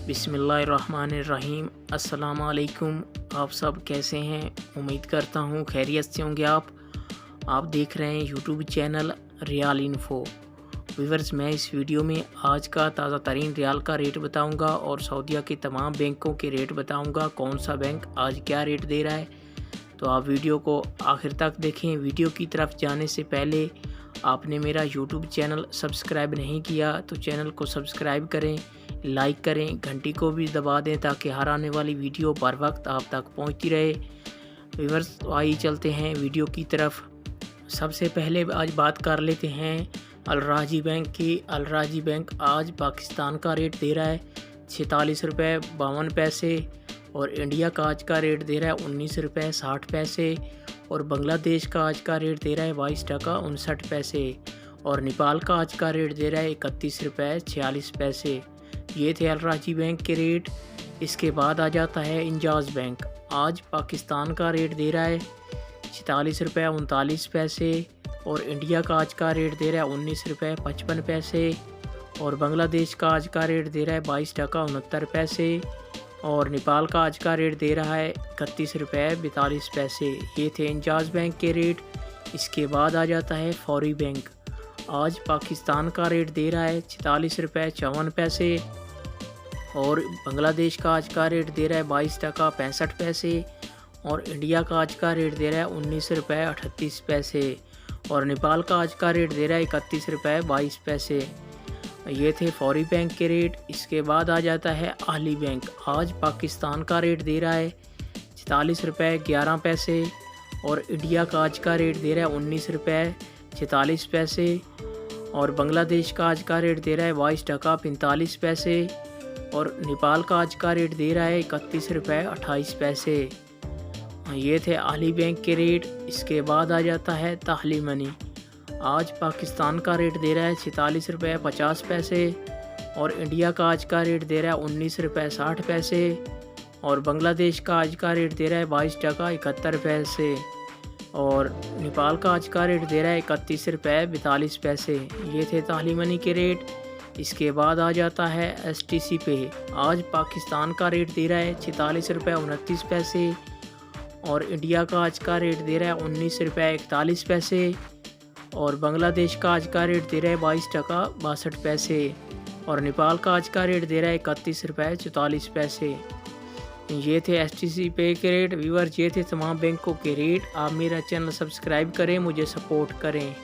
बिस्मिल्लाहिर्रहमानिर्रहीम। अस्सलाम वालेकुम। आप सब कैसे हैं? उम्मीद करता हूँ खैरियत से होंगे। आप देख रहे हैं YouTube channel real info. Viewers, मैं इस वीडियो में आज का ताज़ा तरीन रियाल का रेट बताऊंगा और सऊदीया के तमाम बैंकों के रेट बताऊंगा, कौन सा बैंक आज क्या रेट दे रहा है। तो आप वीडियो को आखिर तक देखें। वीडियो की तरफ जाने से पहले आपने मेरा यूट्यूब चैनल सब्सक्राइब नहीं किया तो चैनल को सब्सक्राइब करें, लाइक करें, घंटी को भी दबा दें ताकि हर आने वाली वीडियो बर वक्त आप तक पहुंचती रहे। व्यूअर्स, आइए चलते हैं वीडियो की तरफ। सबसे पहले आज बात कर लेते हैं अल राजी बैंक की। अल राजी बैंक आज पाकिस्तान का रेट दे रहा है 46 रुपये 52 पैसे और इंडिया का आज का रेट दे रहा है 19 रुपये 60 पैसे और बांग्लादेश का आज का रेट दे रहा है 22 टका 59 पैसे और नेपाल का आज का रेट दे रहा है 31 रुपये 46 पैसे। ये थे अल राजी बैंक के रेट। इसके बाद आ जाता है इंजाज बैंक। आज पाकिस्तान का रेट दे रहा है 46 रुपये 39 पैसे और इंडिया का आज का रेट दे रहा है 19 रुपये 55 पैसे और बांग्लादेश का आज का रेट दे रहा है 22 टका 69 पैसे और नेपाल का आज का रेट दे रहा है 31 रुपये 42 पैसे। ये थे इंजाज बैंक के रेट। इसके बाद आ जाता है फौरी बैंक। आज पाकिस्तान का रेट दे रहा है 46 रुपये 54 पैसे और बांग्लादेश का आज का रेट दे रहा है 22 टका 65 पैसे और इंडिया का आज का रेट दे रहा है 19 रुपये 38 पैसे और नेपाल का आज का रेट दे रहा है 31 रुपये 22 पैसे। ये थे फौरी बैंक के रेट। इसके बाद आ जाता है आहली बैंक। आज पाकिस्तान का रेट दे रहा है 46 रुपये 11 पैसे और इंडिया का आज का रेट दे रहा है 19 रुपये 46 पैसे और बांग्लादेश का आज का रेट दे रहा है 22 टका 45 पैसे और नेपाल का आज का रेट दे रहा है 31 रुपये 28 पैसे। ये थे आहली बैंक के रेट। इसके बाद आ जाता है ताहली मनी। आज पाकिस्तान का रेट दे रहा है 46 रुपये 50 पैसे और इंडिया का आज का रेट दे रहा है 19 रुपये 60 पैसे और बांग्लादेश का आज का रेट दे रहा है 22 टका 71 पैसे और नेपाल का आज का रेट दे रहा है 31 रुपये 42 पैसे। ये थे ताहली मनी के रेट। इसके बाद आ जाता है STC पे। आज पाकिस्तान का रेट दे रहा है 46 रुपये 29 पैसे और इंडिया का आज का रेट दे रहा है 19 रुपये 41 पैसे और बांग्लादेश का आज का रेट दे रहा है 22 टका 62 पैसे और नेपाल का आज का रेट दे रहा है 31 रुपये 44 पैसे। ये थे STC पे के रेट। व्यूअर्स, ये थे तमाम बैंकों के रेट। आप मेरा चैनल सब्सक्राइब करें, मुझे सपोर्ट करें।